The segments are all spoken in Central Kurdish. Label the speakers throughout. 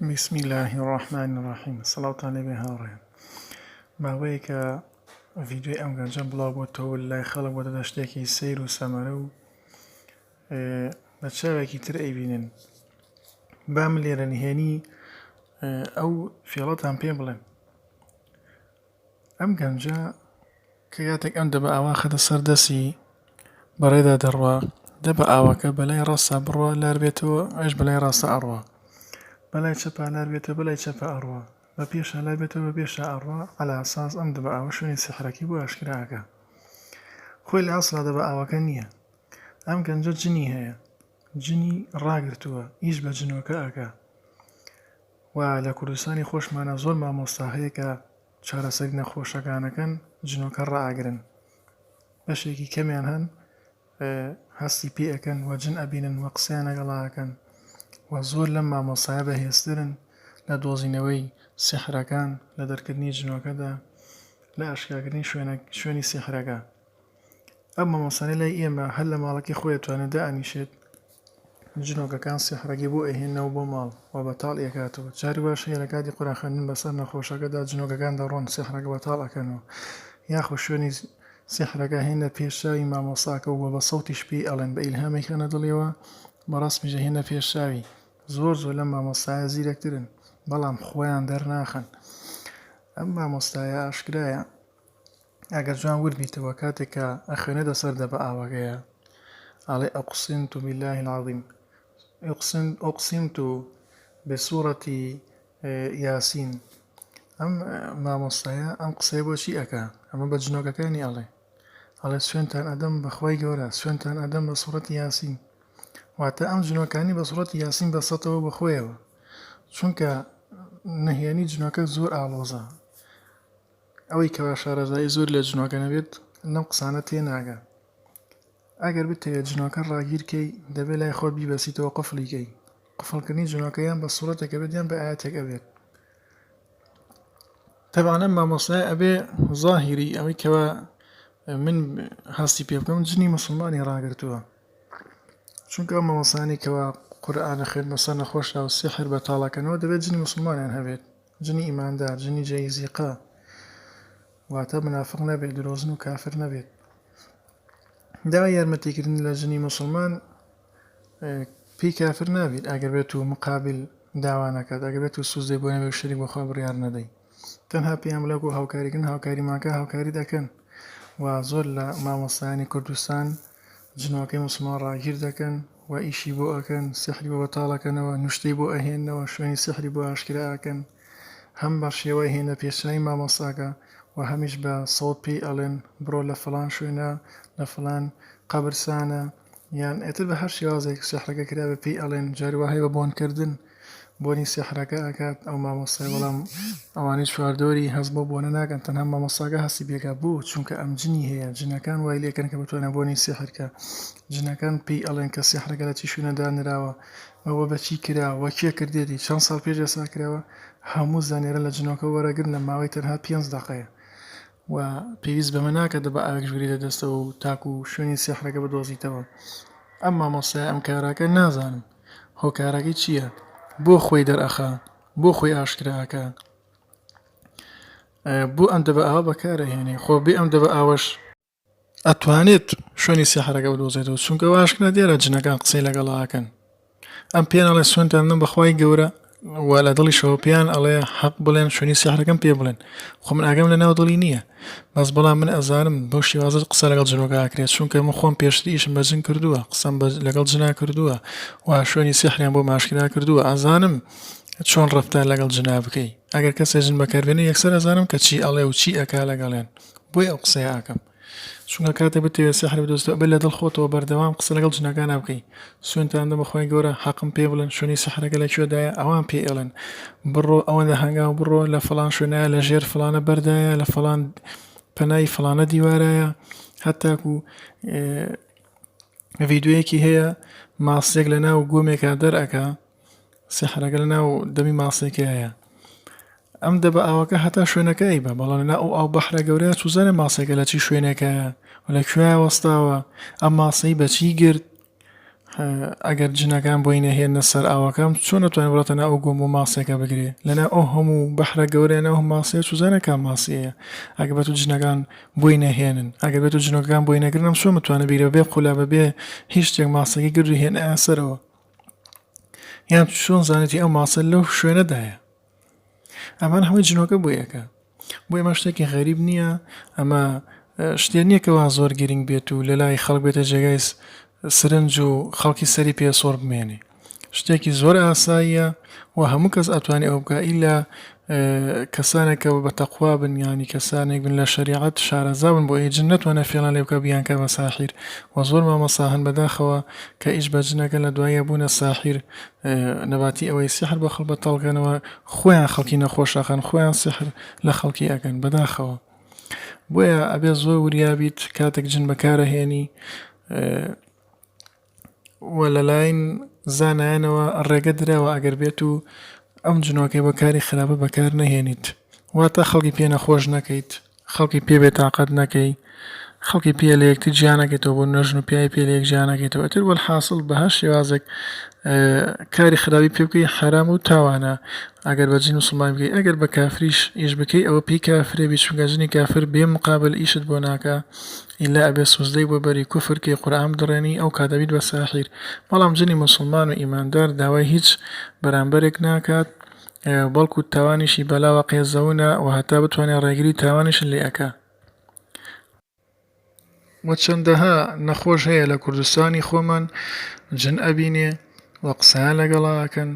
Speaker 1: بسم الله الرحمن الرحیم سەڵاوتان لێبێ هاوڕێیان ماوەیە کە ڤیدیۆی ئەم گەنجەم بڵاو بۆتەوە لای خەڵک بۆتە شتێکی سەیر و سەمەرە و بە چاوێکی تر ئەیبینن بام لێرە نهێنی ئەو فێڵەتان پێ بڵێن ئەم گەنجە کە کاتێک ئەم دەبە ئاوا خەتە سەر دەستی بەڕێدا دەڕوا دەبە ئاوەکە بەلای ڕاستە بڕوا لار بێتەوە ئەش بەلای ڕاستە ئەڕوا بەلای چەپە لار بێتەوە بەلای چەپە ئەڕوا بە پێشە لار بێتەوە بە پێشە ئەڕوا عەلا ئەساس ئەم دەبە ئاوە شوێنی سیحرەکی بۆ ئاشکراکە خۆی لە ئەسڵا دەبە ئاوەکە نییە ئەم گەنجە جنی هەیە جنی ڕاگرتووە ئیش بە جنۆکە ئەکا و لە کوردستانی خۆشمانە زۆر مامۆستا هەیە کە چارەسەری نەخۆشەکانەکەن جنۆکە ڕائەگرن بەشێکی کەمیان هەن هەستی پێ ئەەکەن و جن ئەبینن وە قسەیان لەگەڵاکەن و زۆر لەم مامۆستایە بەهێزترن لە دۆزینەوەی سیحرەکان لە دەرکردنی جنۆکەدا لە ئاشکاکردنی شوێنی سیحرەکە ئەم مامۆستانەی لای ئێمە هەر لە ماڵەکەی خۆی دەتوانێت دائەنیشێت جنۆکەکان سیحرەکی بۆ ئەهێنەوە بۆ ماڵ و بەتاڵ ئێکاتەوە جاری باش هەیە لە کاتی قورئان خوێندن بەسەر نەخۆشەکەدا جنۆکەکان دەڕۆن سیحرەکە بەتاڵ ئەکەنەوە یاخۆ شوێنی سیحرەکە هێنە پێشاوی مامۆستاکە و بە سەوتیش پێی ئەڵێن بە ئیلهامی خەنە دڵیەوە بەڕاستمیژە هێنە پێشاوی زۆر لەم مامۆستایە زیرەکترن بەڵام خۆیان دەرناخەن ئەم مامۆستایە ئاشکرایە ئەگەر جوان وردبیتەوە کاتێک کە ئەخوێنێتە سەر دەبە ئاوەکەیە ئەڵێ ئەقسمت بالله العظیم أقسمت بسورة ياسين ئەم مامۆستایە ئەم قسەی بۆچی ئەکا ئەمە بە جنۆکەکانی ئەڵێ سوێنتان ئەدەم بەخوای گەورە سوێنتان ئەدەم بە سوورەتی یاسین واتە ئەم جنۆکانی بە سوورەتی یاسین بەسەتەوە بەخۆیەوە چونکە نهێنی جنۆکە زۆر ئاڵۆزە ئەوەی کەوا شارەزایی زۆر لە جنۆکە نەبێت لەم قسانە تێناگە ئەگەر بتەوێت جنۆکە ڕاگیرکەی دەبێت لای خۆت بیبەسیتەوە قفڵیکەی قفڵکردنی جنۆکەیان بە سوورەتێکە بێت یان بە ئاەتێکە بێت طبعاً ئەم مامۆستای ئەبێ زاهیری ئەوەی کەوا من هەستی پێ بکەم جنی موسڵمانی ڕاگرتووە چونکە ئەم مامۆستانی کەوا قورئانە خوێن بەسەر نەخۆشا و سیحر بەتاڵەکەنەوە دەبێت جنی موسڵمانیان هەبێت جنی ئیماندار جنی جەیزیقا واتە منافق نەبێت درۆزن و کافر نەبێت داوای یارمەتیکردن لە جنی موسڵمان پێی کافر نابێت ئەگەر بێت و مقابل داوانەکات ئەگەر بێت و سوزدەی بۆ نەبێت شەریک بەخوا بڕیار نەدەی تەنها پێیان بڵێ و هاوکاریکردن هاوکاریماکە هاوکاری دەکەن و زۆر لە مامۆستایانی کوردستان جنۆکەی موسڵمان ڕاگیر دەکەن و ئیشی بۆ ئەکەن سیحری بۆ بەتاڵەکەنەوە نوشتەی بۆ ئەهێننەوە شوێنی سیحری بۆ ئاشکرا ئەکەن هەم بە شێوەی هێنە پێشایی مامۆستاکە و هەمیش بە سەوت پێی ئەڵێن بڕۆ لە فڵان شوێنە لە فڵان قەبرسانە یان ئێتر بە هەر شێوازێک سیحرەکە کرا بە پێی ئەڵێن جاری وهەیە بە بۆنکردن بۆنی سیحرەکە ئەکات ئەو مامۆستای بەڵام ئەوانەی چواردۆری هەست بۆ بۆنە ناکەن تەنها مامۆستاکە هەستی پێکا بوو چونکە ئەم جنی هەیە جنەکان وای لێکەن کە بتوانە بۆنی سیحرکە جنەکان پێی ئەڵێن کە سیحرەکە لە چی شوێنە دانراوە ئەوە بەچی کراوە کێ کردێتی چەند ساڵ پێش ئێستا کراوە هەموو زانێرە لە جنۆکە وەرەگرن لە ماوەی تەنها 5 دقەیە و پێویست بەمە ناکە دەبە ئاوێک ژووری دەدەستەوە و تاکو و شوێنی سیحرەکە بدۆزیتەوە ئەم مامۆستای ئەم کاراکە نازانم هۆکارەکەی چییە بۆ خۆی دەرئەخا بۆ خۆی ئاشکراکە بۆ ئەم دەبە ئاوە بەکارەهێنێ خۆ بێ ئەم دەبە ئاوەش ئەتوانێت شوێنی سیحرەکە بدۆزێتەوە چونکە ئاشکرا دیارە جنەکان قسەی لەگەڵاکەن ئەم پێیان ئەڵێ سوێنتان بدەم بەخوای گەورە و لە دڵی شەوە پێیان ئەڵێ حەق بڵێن شوێنی سیحرەکەم پێ بڵێن خۆ من ئاگەم لە ناو دڵی نییە بەس بەڵام من ئەزانم بەو شێوازە قسە لەگەڵ جنۆکە ئاکرێت چونکە من خۆم پێشتر ئیشم بە جن کردووە قسەم لەگەڵ جنا کردووە و شوێنی سیحریان بۆ ماشکرا کردووە ئازانم چۆن ڕەفتار لەگەڵ جنا بکەی ئەگەر کەسێ جن بەکاربێنێ یەکسەر ئەزانم کە چی ئەڵێ و چی ئەکا لەگەڵێن بۆی ئەو قسەیە ئاکەم چونکە کاتێک بتەوێت سیحر بدۆزیتەوە بێت لە دڵ خۆتەوە بەردەوام قسە لەگەڵ جنەکان بکەی سوێنتان دەم بەخوای گەورە حەقم پێ بڵێن شوێنی سیحرەکە لەکوێدایە ئەوان پێی ئەڵێن بڕۆ ئەوەندە هەنگاو بڕۆ لە فڵان شوێنایە لە ژێر فڵانە بەردایە لە فڵان پەنای فڵانە دیوارایە هەتاکو ڤیدیۆیەکی هەیە ماسێک لە ناو گۆمێکا دەرئەکا سیحرەکە لە ناو دەمی ماسێکی هەیە ئەم دەبە ئاوەکە هەتا شوێنەکەی بە بەڵام لەنا ئەو بەحرە گەورەیە چوزانە ماسێکە لە چی شوێنێکەیە و لە کوێیە وەستاوە ئەم ماسەی بەچی گرت ئەگەر جنەکان بۆی نەهێنە سەر ئاوەکەم چۆن نەتوانێت بڕاتە ناو ئەو گۆم و ماسێکە بگرێ لەناو ئەو هەموو بەحرە گەورەیە ئەو ماسەیە چوزانەکە ماسیەیە ئەگەر بێت و جنەکان بۆی نەهێنن ئەگەر بێت و جنۆکەکان بۆی نەگرنم چۆن متوانە بیرە بێ قولا بەبێ هیچ شتێک ماسەکەی گردو هێنە سەرەوە یان چۆن زانێتی ئەو ماسە لەو شوێنەدایە ئەمان هەمووی جنۆکە بۆ یەکە بۆ ئێمە شتێکی غەریب نییە ئەمە شتێ نییە کەوا زۆر گرنگ بێت و لە لای خەڵک بێتە جێگای سرنج و خەڵکی سەری پێسۆڕ بمێنێ شتێکی زۆر ئاساییە و هەموو کەس ئەتوانێت ئەو بکە ئیلا کەسانێکە بە تەقوا بن ینی کەسانێک بن لە شەریعەت شارەزا بن بۆ ئەی جن نەتوانێت فێڵان لێ بکە بیانکە بە ساحیر و زۆر مامەسا هەن بەداخەوە کە ئیش بە جنەکە لە دوایە بوونە ساحیر نەباتی ئەوەی سیحر بە خەڵک بەتەڵکەنەوە خۆیان خەڵکی نەخۆشەکەن خۆیان سیحر لە خەڵکی ئەکەن بەداخەوە بۆیە ئەبێ زۆر وریابیت کاتێک جن بەکارەهێنی و لەلایەن زانایانەوە ڕێگە درراوە ئەگەر بێت و ئەم جنۆکەی بەکاری خراپە بەکار نەهێنیت واتە خەڵکی پێ نەخۆش نەکەیت خەڵکی پێ بێتاقەت نەکەی خەڵکی پێ لە یەکتر گیانەکەیتەوە بۆ نەژن و پیاوی پێ لە یەک گیانەکەیتەوە ئەتر وەلحاصڵ بە هەر شێوازێک کاری خراپی پێ بکەی حرام و تاوانە ئەگەر بە جن موسڵمان بکەی ئەگەر بە کافریش ئیش بکەی ئەوە پێی کافرێ بی چونکە جنی کافر بێ مقابل ئیشت بۆ ناکە ئیلا ئەبێ سوزدەی بۆ بەری کوفر کەی قورئان بدڕێنی ئەو کاتەبیت بە ساحیر بەڵام جنی موسڵمان و ئیماندار داوای هیچ بەرامبەرێک ناکات بەڵکو تاوانیشی بەلاوە قێزەونە و هەتا بتوانێت ڕێگری تاوانیشن لێ ئەکا و چەندەها نەخۆش هەیە لە کوردستانی خۆمان جن ئەبینێ و قسەیان لەگەڵا ئەکەن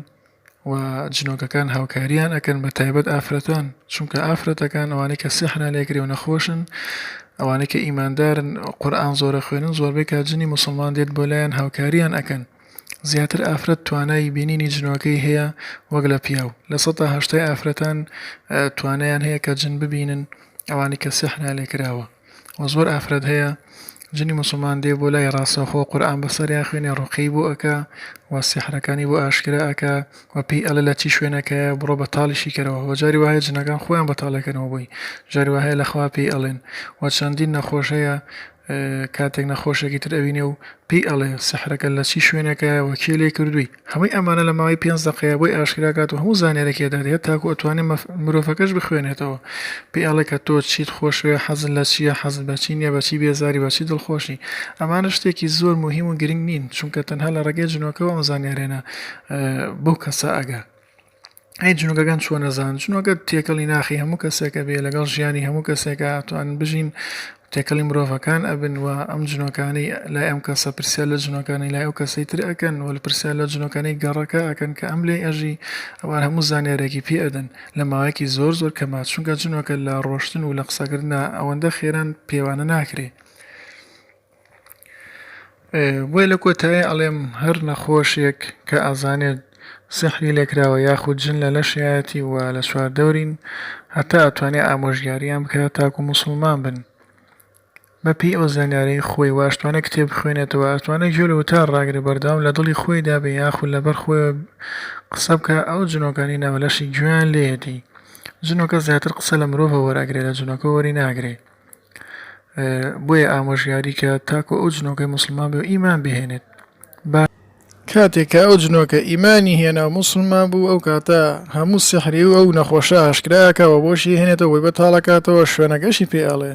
Speaker 1: و جنۆکەکان هاوکاریان ئەکەن بە تایبەت ئافرەتان چونکە ئافرەتەکان ئەوانەی کە سیحران لێکرێ و نەخۆشن ئەوانەی کە ئیماندارن قورئان زۆرە خوێنن زۆربەی کات جنی موسڵمان دێت بۆ لایەن هاوکاریان ئەکەن زیاتر ئافرەت توانای بینینی جنۆکەی هەیە وەک لە پیاو لە ١٨٠ ئافرەتان توانایان هەیە کە جن ببینن ئەوانەی کە سیحران لێکراوە و زۆر ئافرەت هەیە جنی موسڵمان دێ بۆ لای ڕاستەوخۆ قورئان بەسەریان خوێنێ ڕوقی بۆ ئەکا و سیحرەکانی بۆ ئاشکرا ئەکا و پێی ئەڵێ لە چی شوێنەکەیە بڕۆ بەتاڵیشی کەرەوە و جاری وایە جنەکان خۆیان بەتاڵەکەنەوە بووی جاری وایە لەخوا پێی ئەڵێن و چەندین نەخۆش هەیە کاتێک نەخۆشێکی تر ئەبینێ و پێی ئەڵێ سیحرەکە لە چی شوێنەکەیە و کێ لێ کردووی هەمووی ئەمانە لە ماوەی 5 دقەیە بۆی ئاشکرا کات و هەموو زانیارێکێدا دێت تاکو ئەتوانێت مرۆڤەکەش بخوێنێتەوە پێی ئەڵێ کە تۆ چیت خۆشوێ حەزت لە چییە حەزت بە چی نییە بەچی بێزاری بەچی دڵخۆشی ئەمانە شتێکی زۆر مهم و گرنگ نین چونکە تەنها لە ڕێگەی جنۆکەوە ئەم زانیارێنە بەو کەسە ئەگا ئەی جنۆکەکان چۆن نەزان جنۆکە تێکەڵی ناخی هەموو کەسێکە بێ لەگەڵ ژیانی هەموو کەسێکە ئەتوانن بژین تێکەڵی مرۆڤەکان ئەبن و ئەم جنۆکانەی لای ئەم کەسە پرسیار لە جنۆکانی لای ئەو کەسەی تر ئەکەن و لە پرسیار لە جنۆکانەی گەڕەکە ئەکەن کە ئەم لێ ئەژی ئەوان هەموو زانیارێکی پێ ئەدەن لە ماوەیەکی زۆر زۆر کەمات چونکە جنۆکە لە ڕۆشتن و لە قسەکردنا ئەوەندە خێران پێوانە ناکرێ بۆیە لە کۆتایی ئەڵێم هەر نەخۆشێک کە ئازانێت سحری لێکراوە یاخود جن لە لەشایەتی و لە چواردەورین هەتا ئەتوانێت ئامۆژگاریان بکات تاکو موسڵمان بن بەپێی ئەو زانیارەی خۆی واشتوانە کتێب بخوێنێتەوە ئەتوانێت گوێ لە وتار ڕاگرێ بەردەوام لە دڵی خۆی دابێ یاخود لەبەر خۆی قسە بکە ئەو جنۆکانی ناوەلەشی گوێیان لێیەتی جنۆکە زیاتر قسە لە مرۆڤ وەرەگرێت لە جنۆکە وەری ناگرێ بۆیە ئامۆژگاری کە تاکو ئەو جنۆکەی موسڵمان بێ و ئیمان بهێنێت کاتێککە ئەو جنۆکە ئیمانی هێنا و موسڵمان بوو ئەو کاتە هەموو سیحری و ئەو نەخۆشە ئاشکراکەوە بۆشی هێنێتەوە وی بەتاڵەکاتەوە شوێنەکەشی پێ ئەڵێ